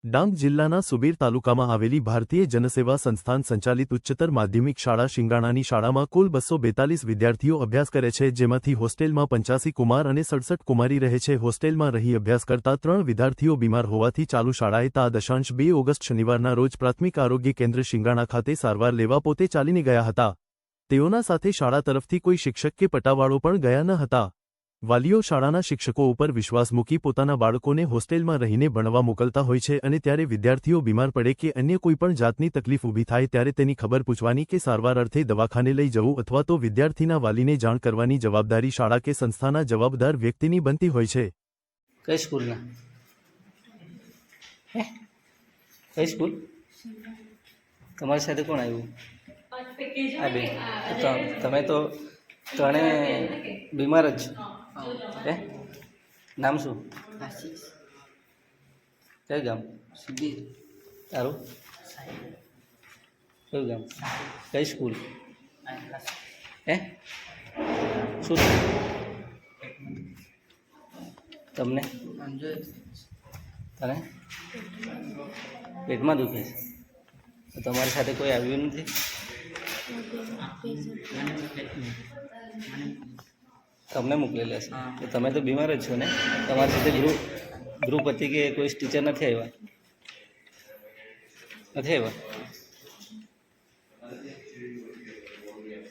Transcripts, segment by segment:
ડાંગ જિલ્લાના સુબીર તાલુકામાં આવેલી ભારતીય જનસેવા સંસ્થાન સંચાલિત ઉચ્ચતર માધ્યમિક શાળા શિંગાણાની શાળામાં કુલ 242 વિદ્યાર્થીઓ અભ્યાસ કરે છે, જેમાંથી હોસ્ટેલમાં 85 કુમાર અને 67 કુમારી રહે છે। હોસ્ટેલમાં રહી અભ્યાસ કરતા 3 વિદ્યાર્થીઓ બીમાર હોવાથી ચાલુ શાળાએ તા 2 ઓગસ્ટ શનિવારના રોજ પ્રાથમિક આરોગ્ય કેન્દ્ર શિંગાણા ખાતે સારવાર લેવા પોતે ચાલીને ગયા હતા। તેઓના સાથે શાળા તરફથી કોઈ શિક્ષક કે પટાવાળો પણ ગયા ન હતા। વાલીઓ શાળાના શિક્ષકો ઉપર વિશ્વાસ મૂકી પોતાના બાળકોને હોસ્ટેલમાં રહીને ભણવા મોકલતા હોય છે અને ત્યારે વિદ્યાર્થીઓ બીમાર પડે કે અન્ય કોઈપણ જાતની તકલીફ ઊભી થાય ત્યારે તેની ખબર પૂછવાની કે સારવાર અર્થે દવાખાને લઈ જવું અથવા તો વિદ્યાર્થીના વાલીને જાણ કરવાની જવાબદારી શાળા કે સંસ્થાના જવાબદાર વ્યક્તિની બનતી હોય છે। કઈ સ્કૂલના કઈ સ્કૂલ તમારી સાથે કોણ આવ્યું? આ બે તમે તો ત્રણે બીમાર જ હે? નામ શું? કયું ગામ? તારું કયું ગામ? કઈ સ્કૂલ હે? શું તમને તને પેટમાં દુખે છે? તમારી સાથે કોઈ આવ્યું નથી? તમને મોકલેલા છે તો તમે તો બીમાર જ છો ને? તમારી સાથે ગૃહપતિ કે કોઈ ટીચર નથી આવ્યા?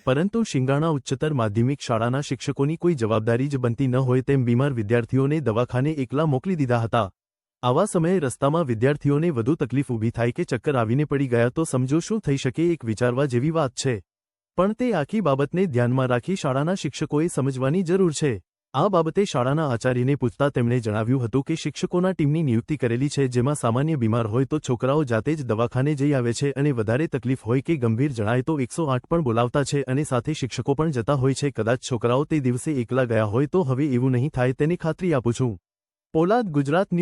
પરંતુ શિંગાણા ઉચ્ચતર માધ્યમિક શાળાના શિક્ષકોની કોઈ જવાબદારી જ બનતી ન હોય તેમ બીમાર વિદ્યાર્થીઓને દવાખાને એકલા મોકલી દીધા હતા। આવા સમયે રસ્તામાં વિદ્યાર્થીઓને વધુ તકલીફ ઊભી થાય કે ચક્કર આવીને પડી ગયા તો સમજો શું થઈ શકે? એક વિચારવા જેવી વાત છે, પણ તે આખી બાબતને ધ્યાનમાં રાખી શાળાના શિક્ષકોએ સમજવાની જરૂર છે। આ બાબતે શાળાના આચાર્યને પૂછતા તેમણે જણાવ્યું હતું કે શિક્ષકોના ટીમની નિયુક્તિ કરેલી છે, જેમાં સામાન્ય બીમાર હોય તો છોકરાઓ જાતે જ દવાખાને જઈ આવે છે અને વધારે તકલીફ હોય કે ગંભીર જણાય તો 108 પણ બોલાવતા છે અને સાથે શિક્ષકો પણ જતા હોય છે। કદાચ છોકરાઓ તે દિવસે એકલા ગયા હોય તો હવે એવું નહીં થાય તેની ખાતરી આપું છું। પોલાદ, ગુજરાત।